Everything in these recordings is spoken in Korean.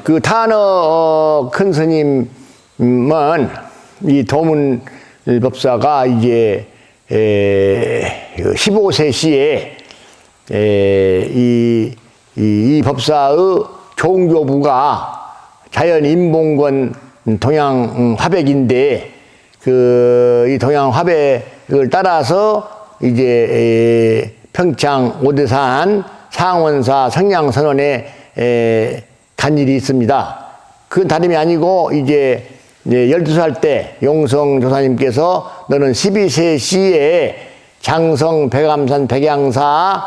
그 탄어 큰 스님은 이 도문법사가 이제 15세 시에 이 법사의 종교부가 자연 인봉권 동양 화백인데 이 동양 화백을 따라서 이제 평창 오대산 상원사 성냥선언에 간 일이 있습니다. 그건 다름이 아니고 이제 12살 때 용성 조사님께서 너는 12세 시에 장성 백암산 백양사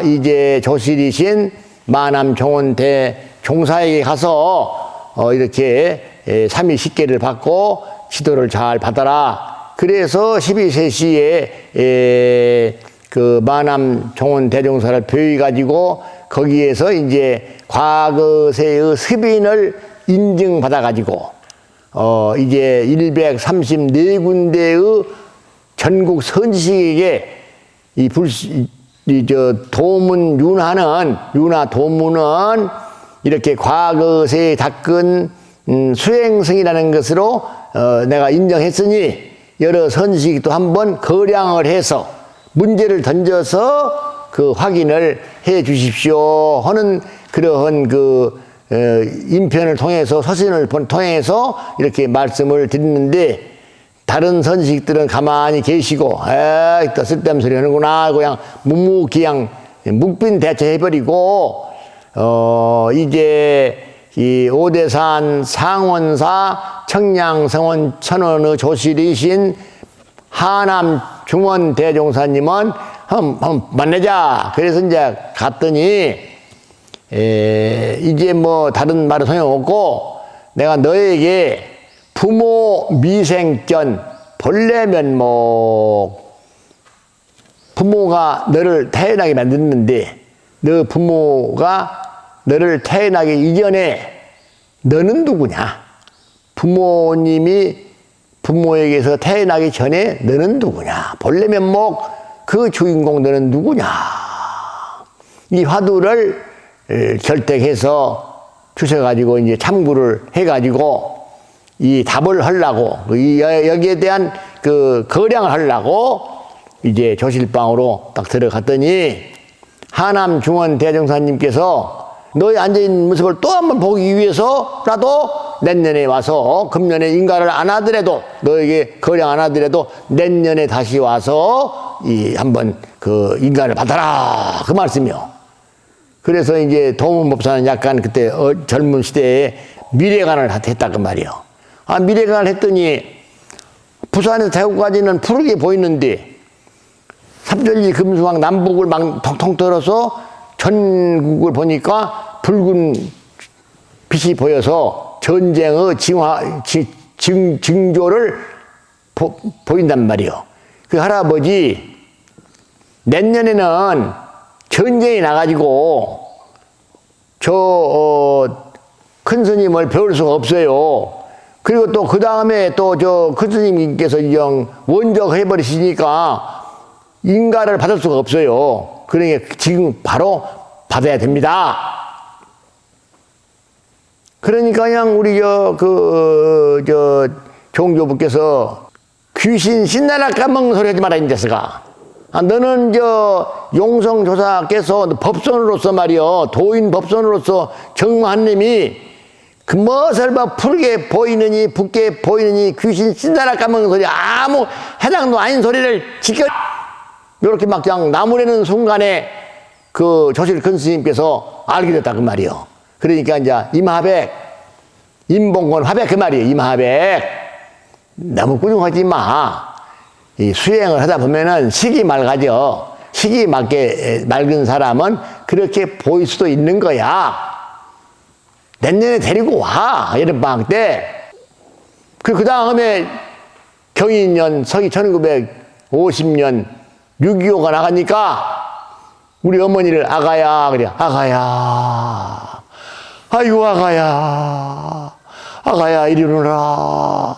이제 조실이신 마남 종원대 종사에게 가서 이렇게 삼위식계를 받고 지도를 잘 받아라. 그래서 12세 시에 그 마남 종원 대종사를 배워 가지고 거기에서 이제 과거세의 습인을 인증받아 가지고 이제 134군데의 전국 선지식에게 도문 윤화 도문은 이렇게 과거세에 닦은 수행성이라는 것으로 내가 인정했으니 여러 선지식도 한번 거량을 해서 문제를 던져서 그 확인을 해 주십시오 하는 그러한 그 인편을 통해서 서신을 통해서 이렇게 말씀을 드리는데 다른 선지식들은 가만히 계시고 또 쓸데없는 소리 하는구나 그냥 묵묵히 묵빈 대처해버리고 이제 이 오대산 상원사 청량성원 천원의 조실이신 하남 중원 대종사님은 한번 만나자. 그래서 이제 갔더니 이제 뭐 다른 말은 소용없고 내가 너에게 부모 미생전 본래 면목 부모가 너를 태어나게 만들었는데 너 부모가 너를 태어나기 이전에 너는 누구냐? 부모님이 부모에게서 태어나기 전에 너는 누구냐? 본래 면목 그 주인공 너는 누구냐? 이 화두를 결택해서 주셔가지고 이제 참고를 해가지고 이 답을 하려고 여기에 대한 그 거량을 하려고 이제 조실방으로 딱 들어갔더니 하남 중원 대종사님께서 너의 앉아있는 모습을 또 한 번 보기 위해서라도 내년에 와서 금년에 인가를 안 하더라도 너에게 거량 안 하더라도 내년에 다시 와서 한번 그 인가를 받아라 그 말씀이요. 그래서 이제 도문법사는 약간 그때 젊은 시대에 미래관을 했다 그 말이요. 미래관을 했더니 부산에서 대구까지는 푸르게 보이는데 삼천리 금수왕 남북을 막 통통 떨어서 전국을 보니까 붉은 빛이 보여서 전쟁의 징조를 보인단 말이요. 그 할아버지 내년에는 전쟁이 나가지고 큰 스님을 배울 수가 없어요. 그리고 또 그 다음에 또 큰 스님께서 원적 해버리시니까 인가를 받을 수가 없어요. 그러니까 지금 바로 받아야 됩니다. 그러니까 그냥 우리 종교부께서 귀신 신나라 까먹는 소리 하지 마라 이 자식아. 너는 용성조사께서 법선으로서 말이요 도인 법선으로서 정마한님이 그 무엇을 푸르게 보이느니 붓게 보이느니 귀신 신나라 까먹는 소리 아무 해당도 아닌 소리를 지켜 요렇게 막 그냥 나무래는 순간에 그 조실 큰 스님께서 알게 됐다 그 말이요. 그러니까 이제 임하백 임봉권 화백 그 말이에요. 임하백 너무 꾸중하지 마. 이 수행을 하다 보면은 식이 맑아져. 식이 맑은 사람은 그렇게 보일 수도 있는 거야. 내년에 데리고 와. 여름방학 때. 그 다음에 경인년 서기 1950년 6.25가 나가니까 우리 어머니를 아가야 그래. 아가야. 아이고 아가야. 아가야 이리 오너라.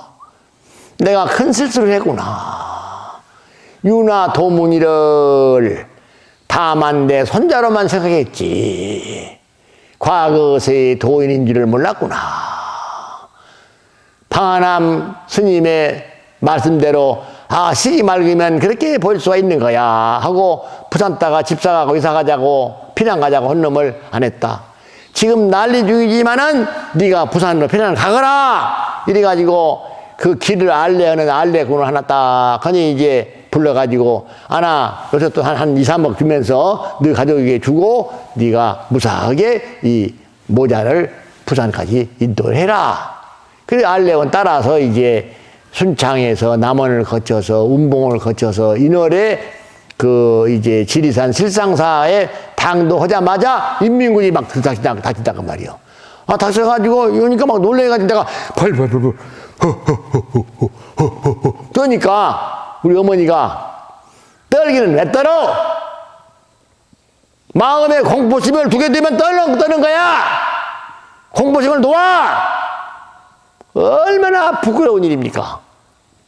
내가 큰 실수를 했구나. 윤화 도문이를 다만 내 손자로만 생각했지. 과거세의 도인인 줄을 몰랐구나. 방한암 스님의 말씀대로 시기 맑으면 그렇게 볼 수가 있는 거야 하고 부산 따가 집사 가고 이사 가자고 피난 가자고 한 놈을 안 했다. 지금 난리 중이지만은 네가 부산으로 피난을 가거라 이래가지고 그 길을 알레하는 알레군을 하나 딱 하니 이제 불러가지고 요새 또 한 2, 3억 주면서 너 가족에게 주고 네가 무사하게 이 모자를 부산까지 인도해라. 그래서 알레온 따라서 이제 순창에서 남원을 거쳐서 운봉을 거쳐서 인월에 그 이제 지리산 실상사에 당도하자마자 인민군이 막 닥친다 그 말이요. 닥쳐가지고 이러니까 막 놀래가지고 내가 벌벌벌벌 그러니까 우리 어머니가 떨기는 왜 떨어? 마음에 공포심을 두게 되면 떠는 거야. 공포심을 놓아. 얼마나 부끄러운 일입니까?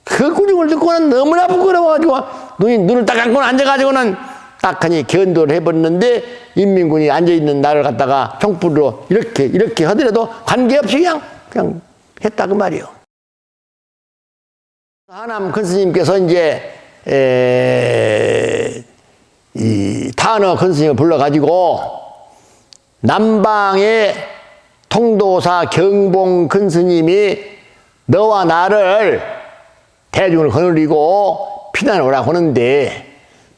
그 꾸중을 듣고는 너무나 부끄러워가지고 눈을 딱 감고 앉아가지고는 딱하니 견도를 해버렸는데 인민군이 앉아있는 나를 갖다가 총불로 이렇게 하더라도 관계없이 그냥 했다 그 말이요. 하남 큰 스님께서 이제 이 탄어 큰 스님을 불러가지고 남방의 통도사 경봉 큰 스님이 너와 나를 대중을 거느리고 피난을 오라고 하는데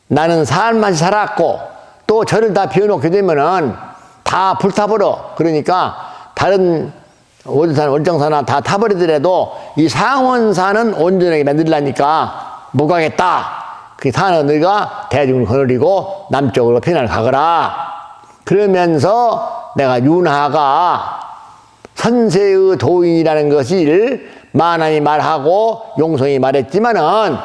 나는 살만 살았고 또 저를 다 비워놓게 되면은 다 불타버려. 그러니까 다른 월산, 월정사나 다 타버리더라도 이 상원사는 온전하게 만들라니까 못 가겠다. 그 산은 너희가 대중을 거느리고 남쪽으로 피난을 가거라. 그러면서 내가 윤하가 선세의 도인이라는 것을 만함이 말하고 용성이 말했지만은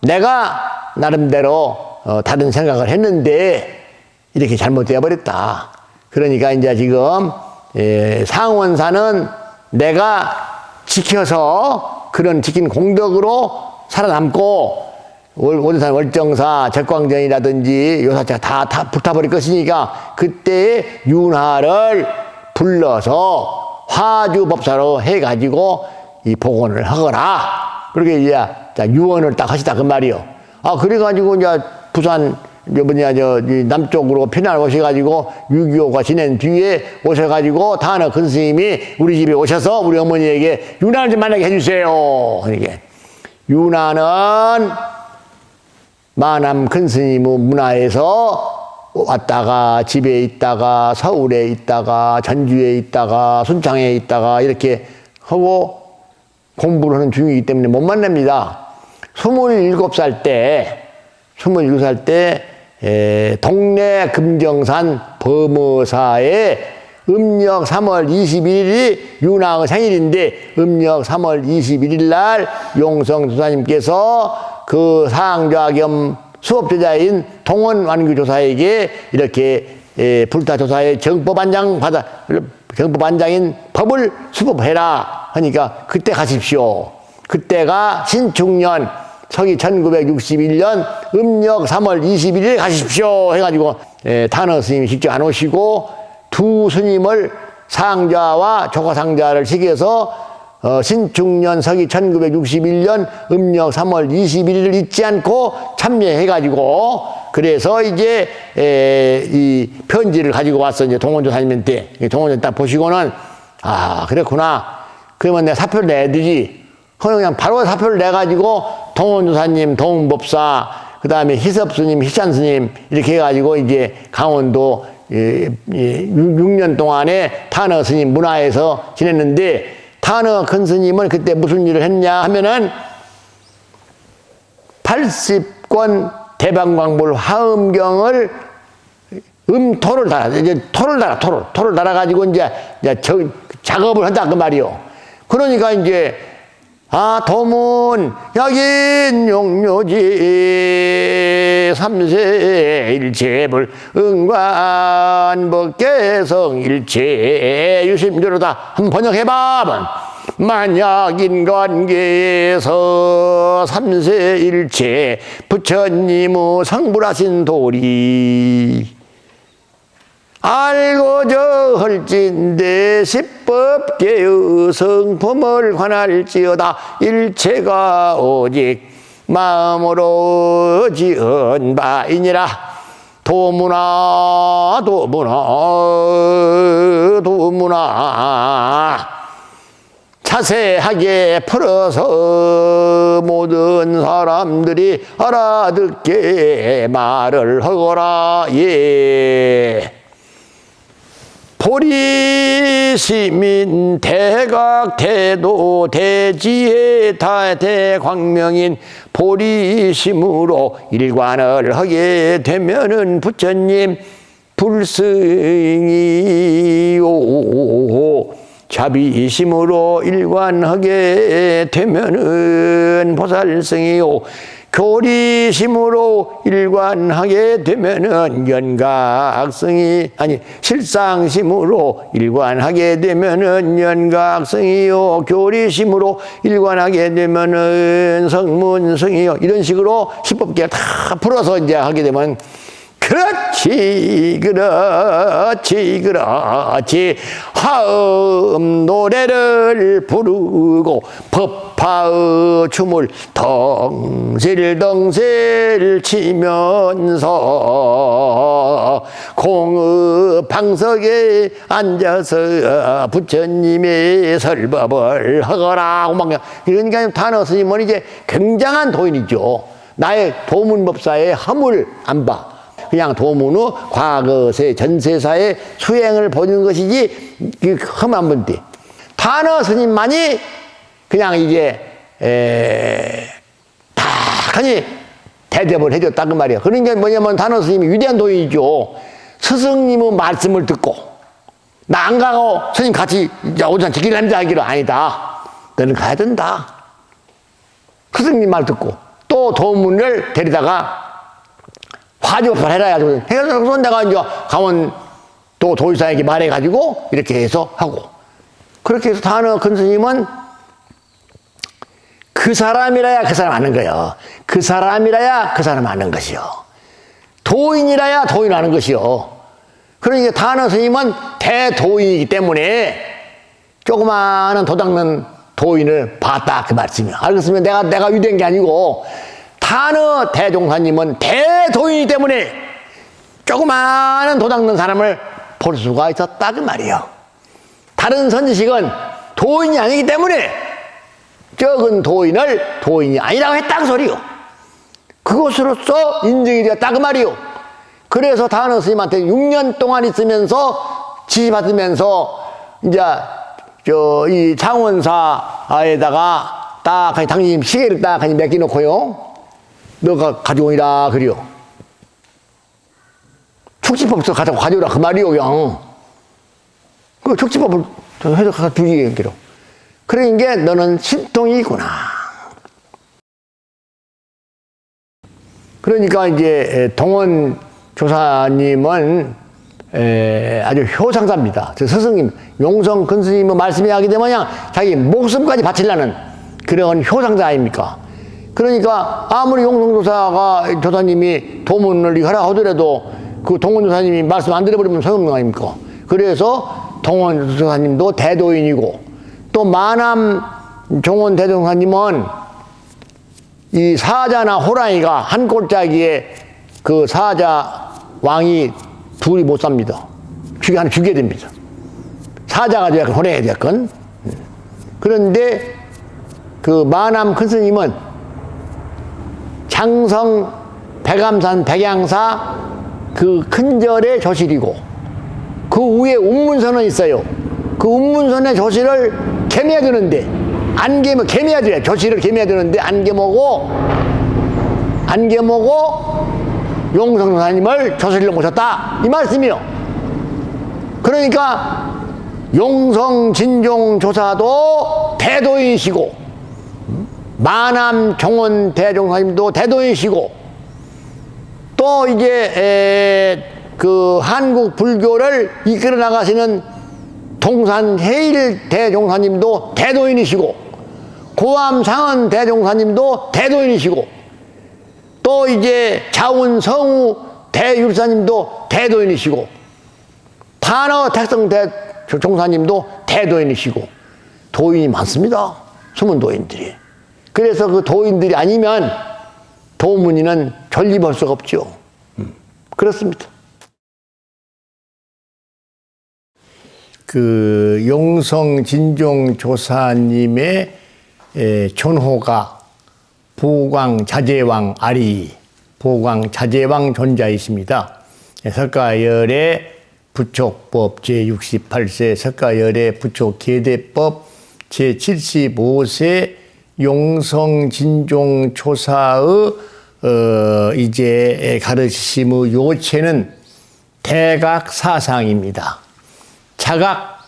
내가 나름대로 다른 생각을 했는데 이렇게 잘못되어 버렸다. 그러니까 이제 지금 상원사는 내가 지켜서 그런 지킨 공덕으로 살아남고 월산 월정사 적광전이라든지 요사차가 다 불타버릴 것이니까 그때의 윤하를 불러서 화주법사로 해가지고 이 복원을 하거라. 그렇게 이제 유언을 딱 하시다 그 말이요. 그래가지고 이제 부산 남쪽으로 피난을 오셔가지고 6.25가 지낸 뒤에 오셔가지고 탄어 큰 스님이 우리 집에 오셔서 우리 어머니에게 윤하를 좀 만나게 해주세요. 그러니까 윤하는 만암 큰 스님의 문화에서 왔다가 집에 있다가 서울에 있다가 전주에 있다가 순창에 있다가 이렇게 하고 공부를 하는 중이기 때문에 못 만납니다. 27살 때 동래 금정산 범어사에 음력 3월 21일이 윤하의 생일인데 음력 3월 21일 날 용성 조사님께서 그 사항좌 겸 수업제자인 동원완규조사에게 이렇게 불타조사의 정법안장인 법을 수법해라 하니까 그때 가십시오. 그때가 신축년 서기 1961년 음력 3월 21일에 가십시오 해가지고 탄어 스님이 직접 안 오시고 두 스님을 상자와 조가상자를 시켜서 신축년 서기 1961년 음력 3월 21일을 잊지 않고 참여해가지고 그래서 이제 이 편지를 가지고 왔어. 이제 동원조사님한테 동원조 딱 보시고는 그랬구나. 그러면 내가 사표를 내야 되지. 그냥 바로 사표를 내가지고 동원조사님, 동원법사, 그 다음에 희섭스님, 희찬스님 이렇게 해가지고 이제 강원도 6년 동안에 탄어 스님 문화에서 지냈는데 탄어 큰 스님은 그때 무슨 일을 했냐 하면은 80권 대방광불 화엄경을 토를 달아가지고 이제 작업을 한다 그 말이요. 그러니까 이제 도문 약인 용묘지 삼세 일체불 응관법계성 일체 유심조로다 한번 번역해봐. 만약 인간계에서 삼세 일체 부처님의 성불하신 도리 알고저 헐진대 십법계의 성품을 관할지어다. 일체가 오직 마음으로 지은 바이니라. 도무나 자세하게 풀어서 모든 사람들이 알아듣게 말을 하거라. 예. 보리시민 대각태도 대지혜 대광명인 보리심으로 일관을 하게 되면은 부처님 불승이요. 자비심으로 일관하게 되면은 보살승이요. 교리심으로 일관하게 되면은 연각승이, 아니 실상심으로 일관하게 되면은 연각승이요. 교리심으로 일관하게 되면은 성문승이요. 이런 식으로 십법계를 다 풀어서 이제 하게 되면 그렇지 화음 노래를 부르고 법화의 춤을 덩실덩실 치면서 공의 방석에 앉아서 부처님의 설법을 하거라. 그러니까 단어 스님은 이제 굉장한 도인이죠. 나의 도문법사의 허물 안 봐. 그냥 도문의 과거세 전세사의 수행을 보는 것이지 험한 분들. 단어 스님만이 그냥 이제 다하니 대접을 해줬다 그 말이에요. 그러니까 뭐냐면 단어 스님이 위대한 도인이죠. 스승님의 말씀을 듣고 나 안 가고 스님 같이 오전 지키려 한다 하기로 아니다. 너는 가야 된다. 스승님 말 듣고 또 도문을 데리다가 화지법을 해라 해가지고 내가 이제 강원 또 도의사에게 말해가지고 이렇게 해서 하고, 그렇게 해서 단어 큰 스님은 그 사람이라야 그 사람 아는 거요. 그 사람이라야 그 사람 아는 것이요. 도인이라야 도인 아는 것이요. 그러니까 단어 스님은 대도인이기 때문에 조그마한 도닦는 도인을 봤다 그 말씀이요. 알겠으면 내가 위대한 게 아니고 단어 대종사님은 대도인이기 때문에 조그마한 도닦는 사람을 볼 수가 있었다 그 말이에요. 다른 선지식은 도인이 아니기 때문에 적은 도인을 도인이 아니라고 했다 그 소리요. 그것으로서 인정이 되었다 그 말이요. 그래서 단어 스님한테 6년 동안 있으면서 지시받으면서 이제 이 창원사에다가 딱 당신 시계를 딱 맡겨놓고요. 너가 가져오니라 그래요. 축지법서 가져오라 그 말이요. 그냥 그 축지법을 해서 가서 주기 그래요. 그러니까 너는 신통이구나. 그러니까 이제 동원 조사님은 아주 효상사입니다. 저 스승님 용성 큰 스님의 말씀이 하게 되면 그냥 자기 목숨까지 바치려는 그런 효상자 아닙니까? 그러니까 아무리 용성조사가 조사님이 도문을 하라 하더라도 그 동원조사님이 말씀 안 들어버리면 소용없는 거 아닙니까? 그래서 동원조사님도 대도인이고 또 마남 종원 대종사님은 이 사자나 호랑이가 한 골짜기에 그 사자 왕이 둘이 못 삽니다. 하나 죽여야 됩니다. 사자가 되었건 호랑이가 되었건. 그런데 그 마남 큰 스님은 장성 백암산 백양사 그 큰절의 조실이고 그 위에 운문선은 있어요. 그 운문선의 조실을 개매야 되는데 안 개면 개매야 돼. 조실을 개매야 되는데 안 개모고 용성조사님을 조실로 모셨다 이 말씀이요. 그러니까 용성진종조사도 대도인이시고 마남 종원 대종사님도 대도인이시고 또 이제 그 한국 불교를 이끌어 나가시는 동산 해일 대종사님도 대도인이시고 고암 상은 대종사님도 대도인이시고 또 이제 자운 성우 대율사님도 대도인이시고 반어 택성 종사님도 대도인이시고 도인이 많습니다. 숨은 도인들이. 그래서 그 도인들이 아니면 도문이는 존립할 수가 없죠. 그렇습니다. 그 용성 진종 조사님의 존호가 보광자재왕 아리, 보광자재왕 존자이십니다. 석가열의 부촉법 제68세, 석가열의 부촉계대법 제75세 용성 진종 조사의 이제 가르치심의 요체는 대각사상입니다. 자각,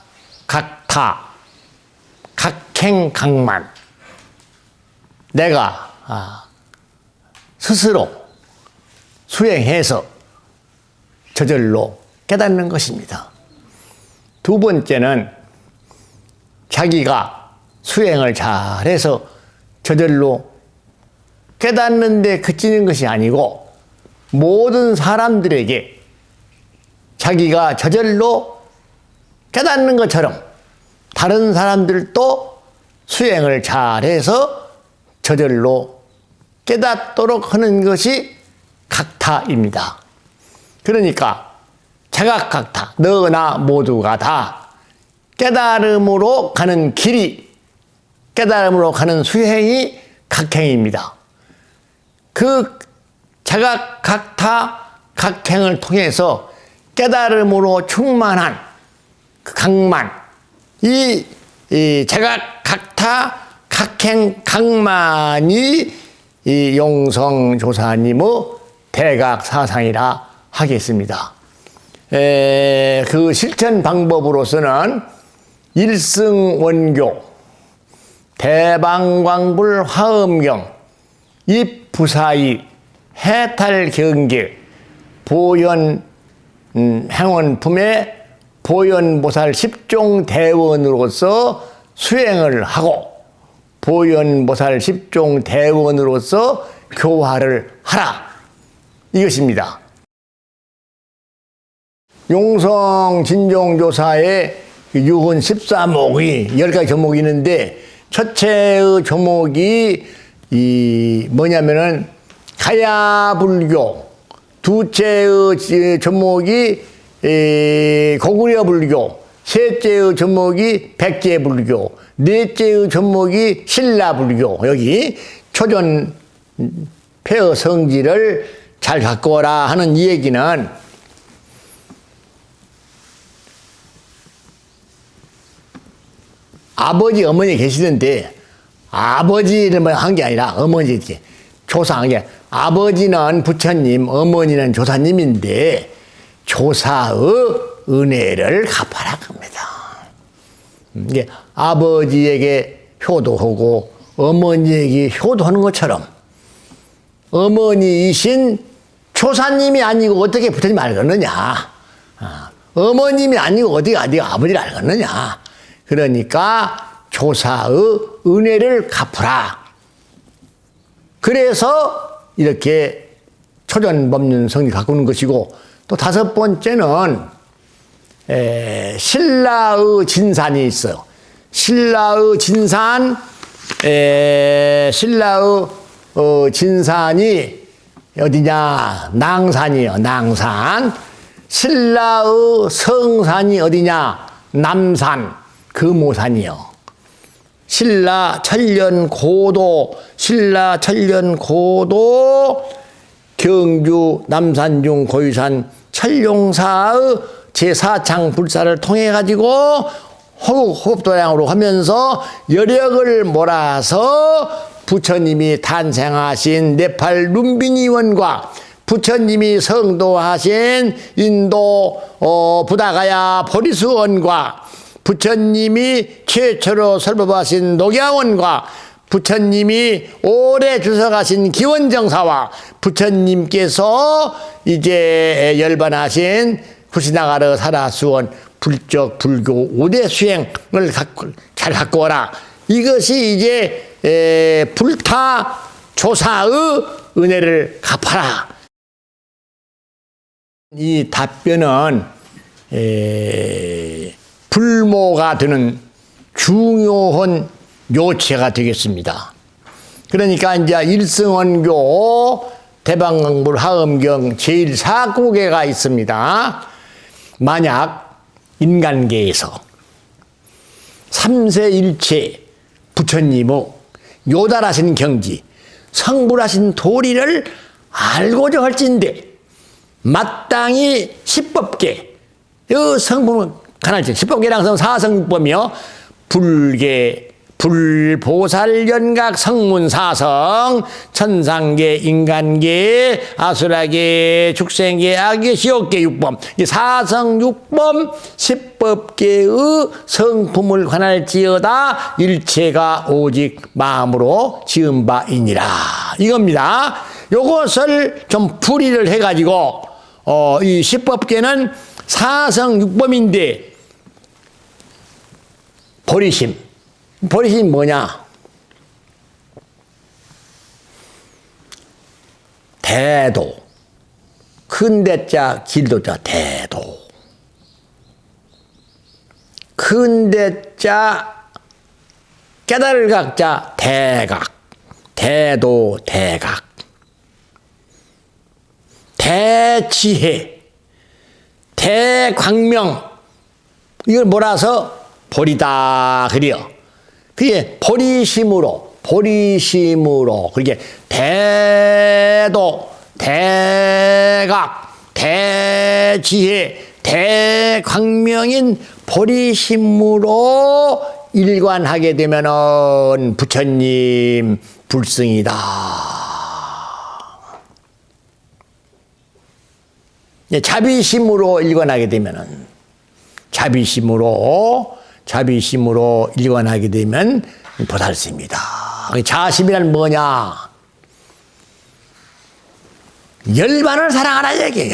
각타, 각행, 각만. 내가 스스로 수행해서 저절로 깨닫는 것입니다. 두 번째는 자기가 수행을 잘해서 저절로 깨닫는 데 그치는 것이 아니고 모든 사람들에게 자기가 저절로 깨닫는 것처럼 다른 사람들도 수행을 잘해서 저절로 깨닫도록 하는 것이 각타입니다. 그러니까 자각각타, 너나 모두가 다 깨달음으로 가는 길이, 깨달음으로 가는 수행이 각행입니다. 그 자각각타, 각행을 통해서 깨달음으로 충만한 그 각만, 이 자각각타, 각행, 각만이 이 용성조사님의 대각사상이라 하겠습니다. 그 실천 방법으로서는 일승원교, 대방광불 화엄경, 입부사의, 해탈경계, 보현 행원품의 보현보살 10종 대원으로서 수행을 하고 보현보살 10종 대원으로서 교화를 하라. 이것입니다. 용성 진종조사의 유훈 14목이 10가지 조목이 있는데 첫째의 조목이 뭐냐면은 가야불교, 두째의 조목이 고구려불교, 셋째의 조목이 백제불교, 넷째의 조목이 신라불교. 여기 초전 폐허 성지를 잘 갖고 오라 하는 이 얘기는 아버지, 어머니 계시는데 아버지는 한 게 아니라 어머니 이렇게 조사한 게 아버지는 부처님, 어머니는 조사님인데 조사의 은혜를 갚아라 합니다. 이게 아버지에게 효도하고 어머니에게 효도하는 것처럼 어머니이신 조사님이 아니고 어떻게 부처님 알겠느냐? 어머님이 아니고 어떻게 네가 아버지를 알겠느냐? 그러니까 조사의 은혜를 갚으라. 그래서 이렇게 초전법륜 성리 가꾸는 것이고, 또 다섯 번째는 신라의 진산이 있어요. 신라의 진산, 신라의 진산이 어디냐? 낭산이요. 낭산. 신라의 성산이 어디냐? 남산. 금오산이요. 신라 천년 고도, 신라 천년 고도 경주 남산중 고유산 천룡사의 제4창 불사를 통해 가지고 호흡도량으로 하면서 여력을 몰아서 부처님이 탄생하신 네팔 룸비니원과 부처님이 성도하신 인도 부다가야 보리수원과 부처님이 최초로 설법하신 녹야원과 부처님이 오래 주석하신 기원정사와 부처님께서 이제 열반하신 구시나가르 사라수원 불적 불교 5대 수행을 잘 갖고 오라. 이것이 이제 불타 조사의 은혜를 갚아라. 이 답변은 불모가 되는 중요한 요체가 되겠습니다. 그러니까 이제 일승원교 대방강불 하엄경 제1사국에가 있습니다. 만약 인간계에서 삼세일체 부처님의 요달하신 경지, 성불하신 도리를 알고자 할진대 마땅히 십법계, 이 성품은 가난지 십법계랑 사성육법이요. 불계, 불보살연각 성문사성, 천상계, 인간계, 아수라계, 축생계, 악계, 시옥계 육법, 이 사성육법 십법계의 성품을 관할지어다 일체가 오직 마음으로 지은 바이니라 이겁니다. 요것을 좀 풀이를 해가지고 이 십법계는 사성육법인데 보리심. 보리심이 뭐냐? 대도. 큰 대자, 길도자, 대도. 큰 대자, 깨달을 각자, 대각. 대도, 대각. 대지혜, 대광명. 이걸 몰아서 보리다, 그래요. 그게 보리심으로, 그렇게 대도, 대각, 대지혜, 대광명인 보리심으로 일관하게 되면은 부처님 불승이다. 자비심으로 일관하게 되면은 자비심으로 일관하게 되면 보살스입니다. 자심이란 뭐냐? 열반을 사랑하라 얘기예요.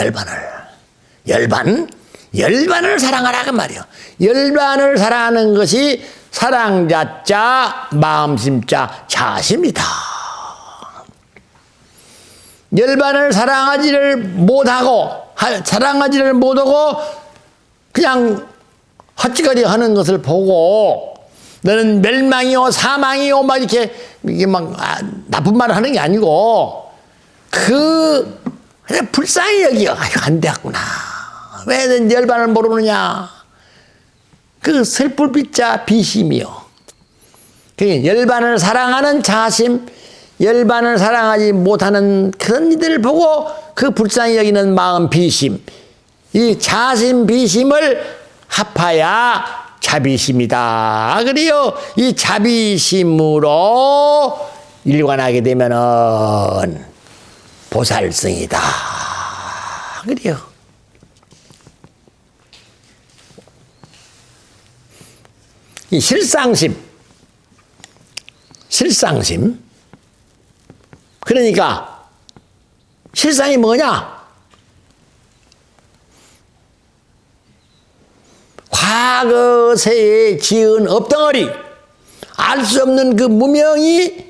열반을 사랑하라 그 말이에요. 열반을 사랑하는 것이 사랑자자, 마음심자, 자심이다. 열반을 사랑하지를 못하고 그냥 헛짓거리 하는 것을 보고 너는 멸망이요 사망이요 막 이게 막 나쁜 말을 하는 게 아니고 그냥 불쌍히 여기요. 아이고 안 되었구나. 왜 열반을 모르느냐. 그 슬플빛자 비심이요. 그러니까 열반을 사랑하는 자심, 열반을 사랑하지 못하는 그런 이들을 보고 그 불쌍히 여기는 마음 비심, 이 자심 비심을 합하야 자비심이다. 그래요. 이 자비심으로 일관하게 되면은 보살승이다. 그래요. 이 실상심. 그러니까 실상이 뭐냐? 과거세에 지은 업덩어리, 알 수 없는 그 무명이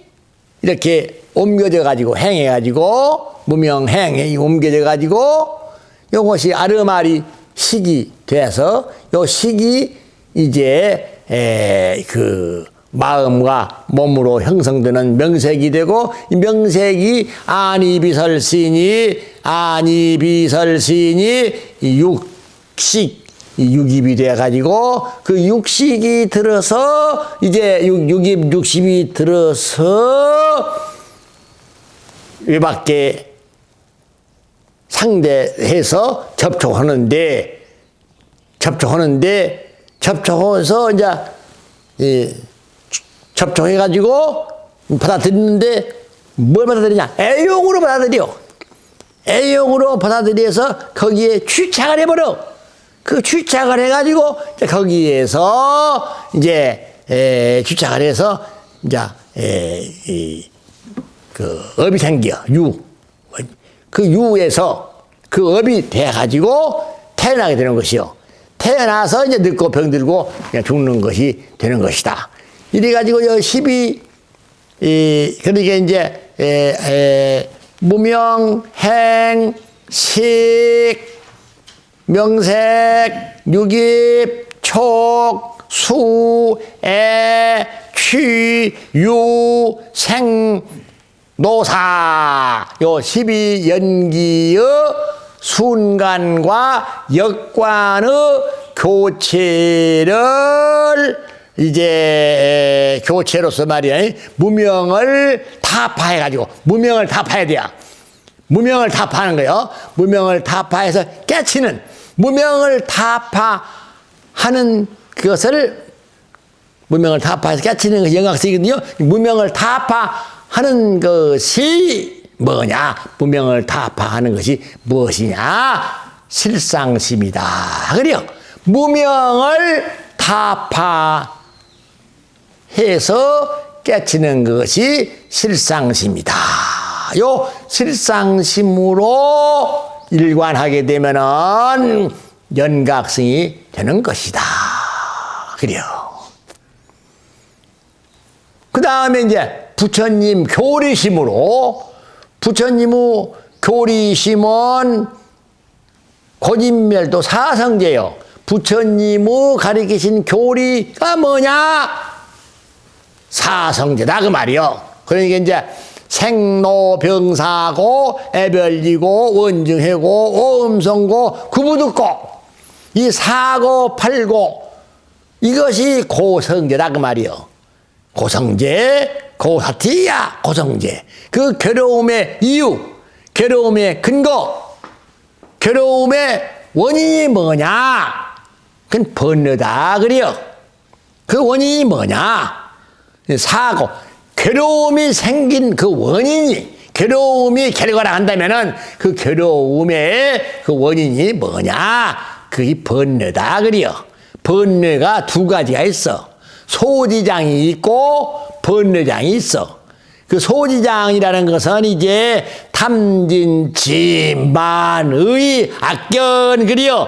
이렇게 옮겨져 가지고 행해 가지고 무명행에 옮겨져 가지고 요것이 아르마리 식이 돼서 요 식이 이제 그 마음과 몸으로 형성되는 명색이 되고 이 명색이 아니비설신이 육식 육입이 돼 가지고 그 육식이 들어서 이제 육십이 들어서 외밖에 상대해서 접촉하는데 접촉해서 이제 접촉해 가지고 받아들이는데 뭘 받아들이냐? 애용으로 받아들여. 애용으로 받아들여서 거기에 취착을 해버려. 그 취착을 해가지고 거기에서 이제 취착을 해서 이제 그 업이 생겨. 그 유에서 그 업이 돼가지고 태어나게 되는 것이요. 태어나서 이제 늙고 병들고 그냥 죽는 것이 되는 것이다. 이래가지고 요 12 그러니까 이제 무명, 행, 식 명색, 육입, 촉, 수, 애, 취, 유, 생, 노사. 요 12연기의 순간과 역관의 교체를 이제 교체로서 말이야 무명을 타파해가지고 무명을 타파해야 돼요. 무명을 타파하는 거예요. 무명을 타파해서 깨치는 무명을 타파하는 그것을 무명을 타파해서 깨치는 것이 영학식이거든요. 무명을 타파하는 것이 뭐냐? 무명을 타파하는 것이 무엇이냐? 실상심이다. 그래요. 무명을 타파해서 깨치는 것이 실상심이다. 요 실상심으로 일관하게 되면은 연각성이 되는 것이다. 그래요. 그 다음에 이제 부처님 교리심으로 부처님의 교리심은 고진멸도 사성제요. 부처님의 가르치신 교리가 뭐냐? 사성제다 그 말이요. 그러니까 이제 생로병사고 애별리고 원증해고 오음성고 구부듣고 이 사고 팔고 이것이 고성제다 그 말이요. 고성제 고사티야 고성제. 그 괴로움의 이유, 괴로움의 근거, 괴로움의 원인이 뭐냐? 그건 번뇌다 그래요. 그 원인이 뭐냐? 사고, 괴로움이 생긴 그 원인이, 괴로움이 결과라 한다면은 그 괴로움의 그 원인이 뭐냐? 그게 번뇌다 그래요. 번뇌가 두 가지가 있어. 소지장이 있고 번뇌장이 있어. 그 소지장이라는 것은 이제 탐진치만의 악견 그리요.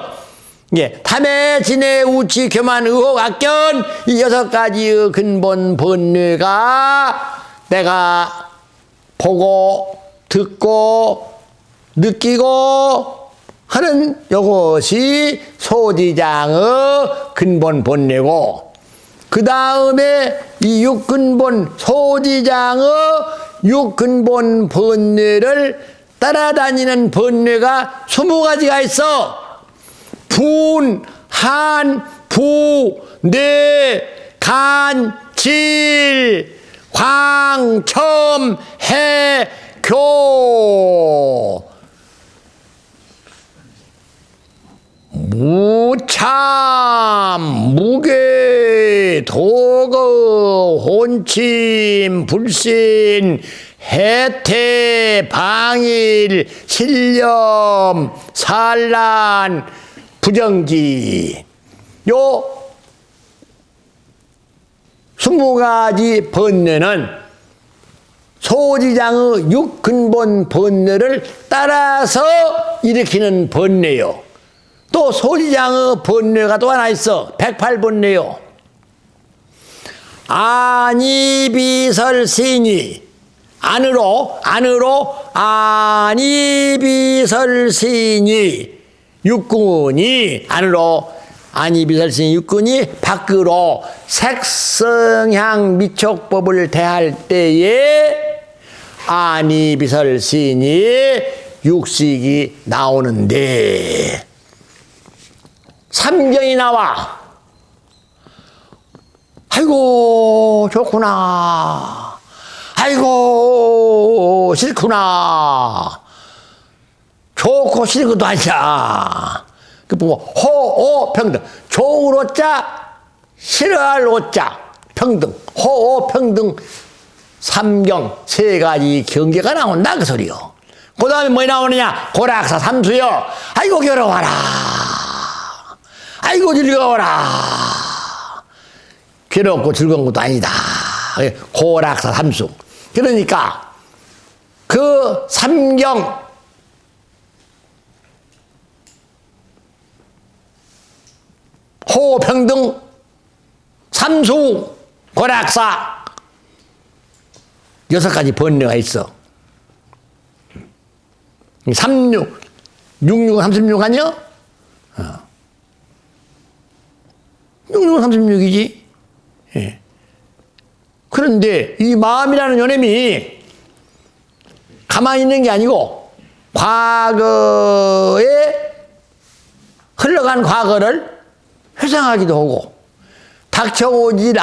예, 탐해 진해 우치 교만 의혹 악견 이 6가지의 근본 번뇌가 내가 보고 듣고 느끼고 하는 요것이 소지장의 근본 번뇌고 그 다음에 이 육근본 소지장의 육근본 번뇌를 따라다니는 번뇌가 20가지가 있어. 분, 한, 부, 뇌, 간, 질, 광, 첨, 해, 교. 무참, 무괴, 도거, 혼침, 불신, 해태, 방일, 신념, 산란, 부정지. 요 20가지 번뇌는 소지장의 육근본 번뇌를 따라서 일으키는 번뇌요. 또 소지장의 번뇌가 또 하나 있어. 108번뇌요. 아니비설신이 안으로 아니비설신이 육군이 안으로 아니비설신 육군이 밖으로 색성향 미촉법을 대할 때에 아니비설신이 육식이 나오는데 삼경이 나와. 아이고 좋구나. 아이고 싫구나. 좋고 싫은 것도 아니야. 그 보고 호오 평등. 좋을 오자 싫어할 오자 평등. 호오 평등 삼경 3가지 경계가 나온다 그 소리요. 그 다음에 뭐 나오느냐? 고락사 삼수요. 아이고 괴로워라. 아이고 즐거워라. 괴롭고 즐거운 것도 아니다. 고락사 삼수. 그러니까 그 삼경 호평등 삼수 고락사 6가지 번뇌가 있어. 36, 66은 36 아니요? 평등 36이지. 예. 그런데 이 마음이라는 요놈이 가만히 있는 게 아니고 과거에 흘러간 과거를 회상하기도 하고 닥쳐오지도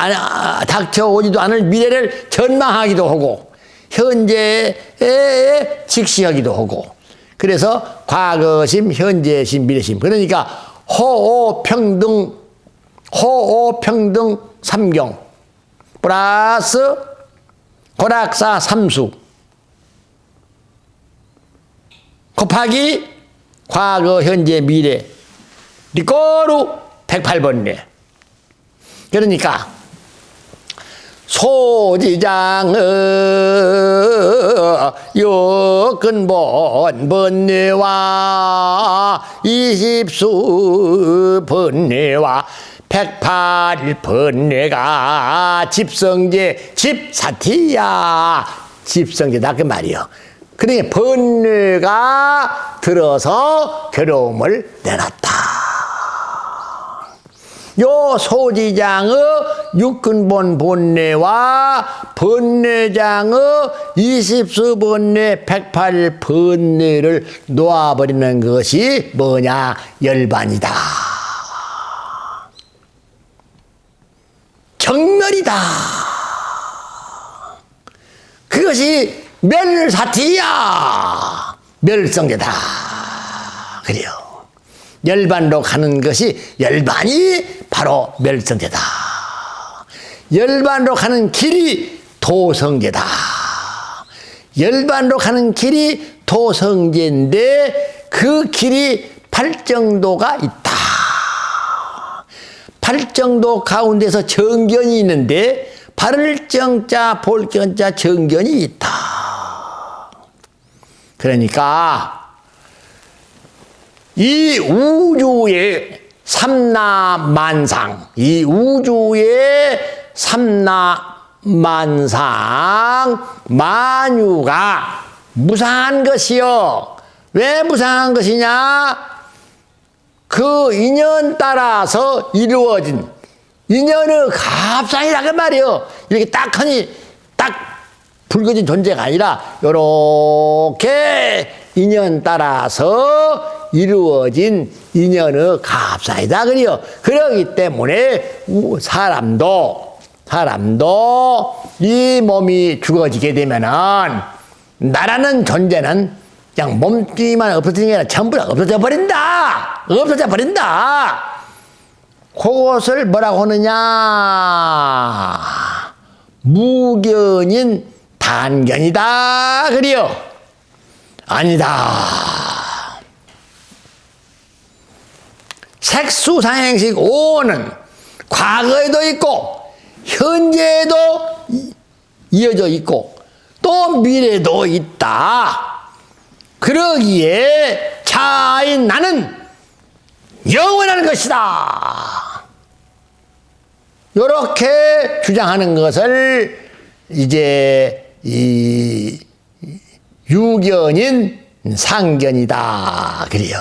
않을 미래를 전망하기도 하고 현재에 직시하기도 하고 그래서 과거심, 현재심, 미래심. 그러니까 호오평등 삼경 플러스 고락사 삼수 곱하기 과거, 현재, 미래 리꼬루 108번뇌. 그러니까 소지장의 요근본 번뇌와 20수 번뇌와 108번뇌가 집성제 집사티야. 집성제다 그 말이요. 그러니까 번뇌가 들어서 괴로움을 내놨다. 요 소지장의 육근본 본뇌와 번뇌장의 20수 번뇌 108번뇌를 놓아버리는 것이 뭐냐? 열반이다. 정멸이다. 그것이 멸사티야. 멸성제다. 그래요. 열반으로 가는 것이 열반이 바로 멸성제다. 열반으로 가는 길이 도성제다. 열반으로 가는 길이 도성제인데 그 길이 팔정도가 있다. 팔정도 가운데서 정견이 있는데 바를 정자 볼 견자 정견이 있다. 그러니까 이 우주의 삼라만상, 이 우주의 삼라만상 만유가 무상한 것이요. 왜 무상한 것이냐? 그 인연 따라서 이루어진 인연의 값상이라 그 말이요. 이렇게 딱하니 딱 붉어진 존재가 아니라 요렇게 인연 따라서 이루어진 인연의 값상이다 그래요. 그러기 때문에 사람도 이 몸이 죽어지게 되면은 나라는 존재는 그냥 몸뚱이만 없어지는 게 아니라 전부 다 없어져 버린다. 없어져 버린다. 그것을 뭐라고 하느냐? 무견인 단견이다 그래요. 아니다. 색수상행식 5는 과거에도 있고 현재에도 이어져 있고 또 미래도 있다. 그러기에 자인 나는 영원한 것이다. 이렇게 주장하는 것을 이제 이 유견인 상견이다 그래요.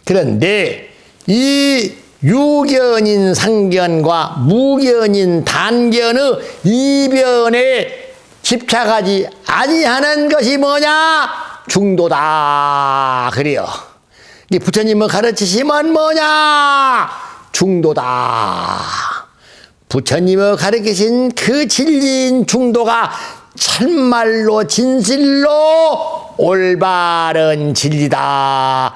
그런데 이 유견인 상견과 무견인 단견의 이변에 집착하지 아니하는 것이 뭐냐? 중도다 그래요. 부처님의 가르치심은 뭐냐? 중도다. 부처님의 가르치신 그 진리인 중도가 참말로 진실로 올바른 진리다.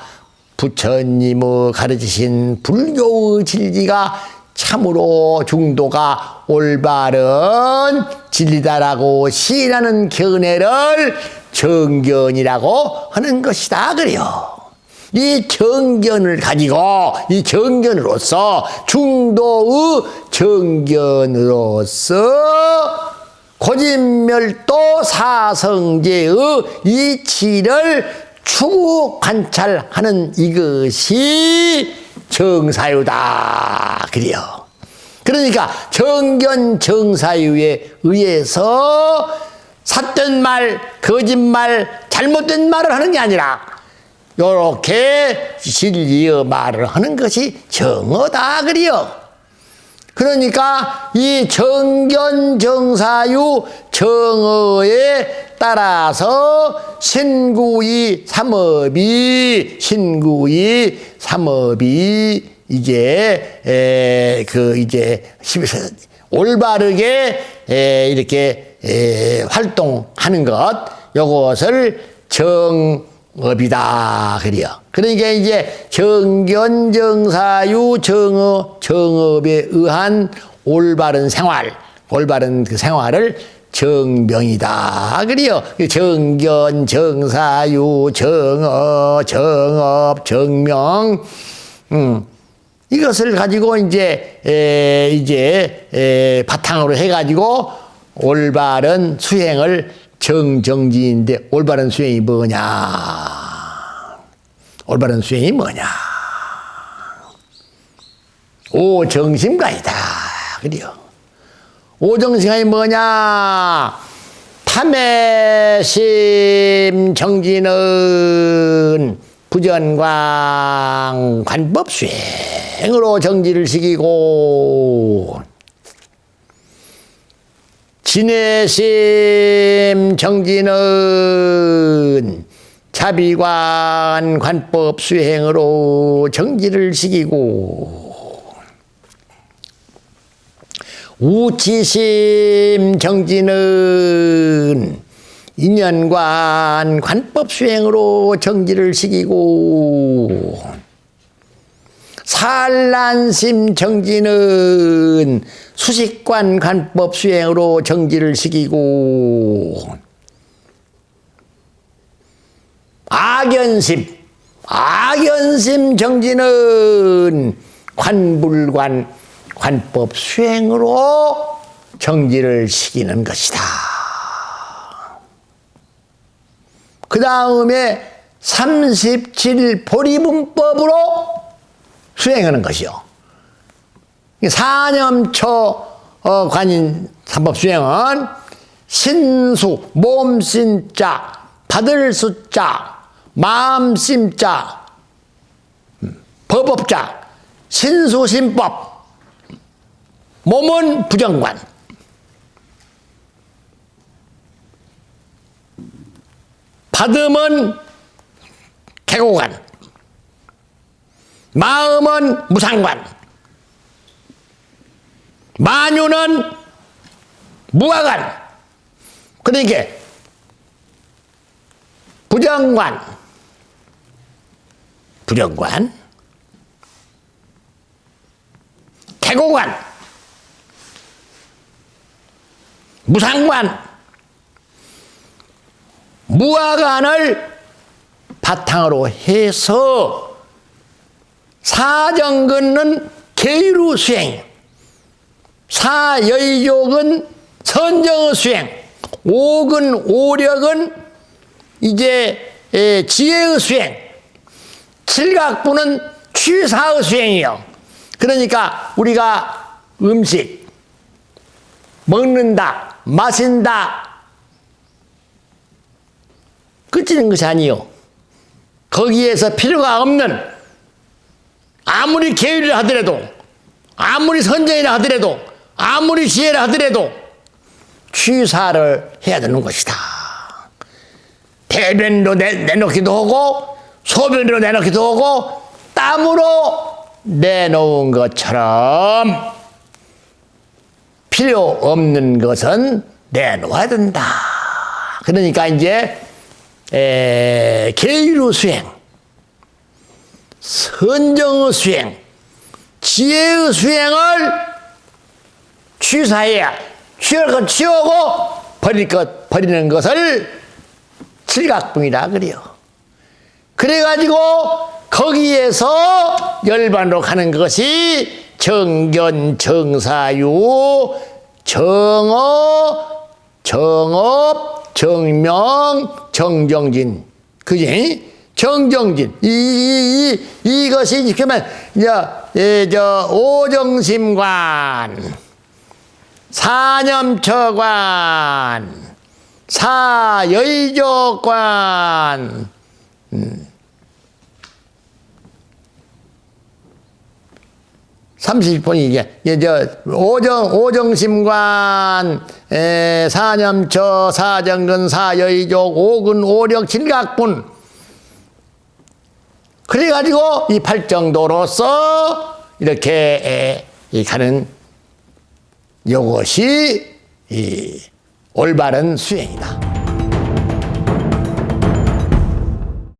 부처님의 가르치신 불교의 진리가 참으로 중도가 올바른 진리다라고 시인하는 견해를 정견이라고 하는 것이다 그래요. 이 정견을 가지고 이 정견으로서 중도의 정견으로서 고진멸도 사성제의 이치를 추구 관찰하는 이것이 정사유다 그래요. 그러니까 정견 정사유에 의해서 삿된 말, 거짓말, 잘못된 말을 하는 게 아니라 요렇게 진리의 말을 하는 것이 정어다 그래요. 그러니까 이 정견정사유 정어에 따라서 신구이 삼업이 이제 올바르게 이렇게 활동하는 것, 요것을 정업이다 그래요. 그러니까 이제 정견정사유 정업에 의한 올바른 생활, 올바른 그 생활을 정명이다 그래요. 정견정사유 정업 정명, 이것을 가지고 이제 바탕으로 해가지고 올바른 수행을 정정지인데, 올바른 수행이 뭐냐? 올바른 수행이 뭐냐? 오정심가이다 그래요. 오정심가이 뭐냐? 탐매심 정지는 부전광 관법 수행으로 정지를 시키고, 진해심 정지는 자비관 관법 수행으로 정지를 시키고, 우치심 정지는 인연관 관법 수행으로 정지를 시키고, 산란심 정지는 수식관 관법 수행으로 정지를 시키고, 악연심 정지는 관불관 관법 수행으로 정지를 시키는 것이다. 그 다음에 37 보리분법으로 수행하는 것이요. 사념초 관인 삼법 수행은 신수, 몸신자, 받을 숫자, 마음심자, 법업자, 신수신법, 몸은 부정관, 받음은 개고관, 마음은 무상관, 만유는 무아관. 그러니까 부정관, 개고관, 무상관, 무아관을 바탕으로 해서 사정근은 계율의 수행, 사여의족은 선정의 수행, 오근 오력은 이제 지혜의 수행, 칠각부는 취사의 수행이요. 그러니까 우리가 음식 먹는다, 마신다, 끝이는 것이 아니요. 거기에서 필요가 없는, 아무리 계율이라 하더라도, 아무리 선정이라 하더라도, 아무리 지혜라 하더라도 취사를 해야 되는 것이다. 대변으로 내놓기도 하고, 소변으로 내놓기도 하고, 땀으로 내놓은 것처럼 필요 없는 것은 내놓아야 된다. 그러니까 이제 계율의 수행, 선정의 수행, 지혜의 수행을 취사해야, 취할 것 취하고 버릴 것 버리는 것을 칠각분이라 그래요. 그래가지고 거기에서 열반으로 가는 것이 정견, 정사유, 정어, 정업, 정명, 정정진. 그지? 정정진. 이것이 그러면 오정심관, 사념처관, 사여의족관, 30번이 이게 저 오정심관 사념처 사정근 사여의족 오근 오력 칠각분 그래가지고 이 팔정도로서 이렇게 가는 이것이 이 올바른 수행이다.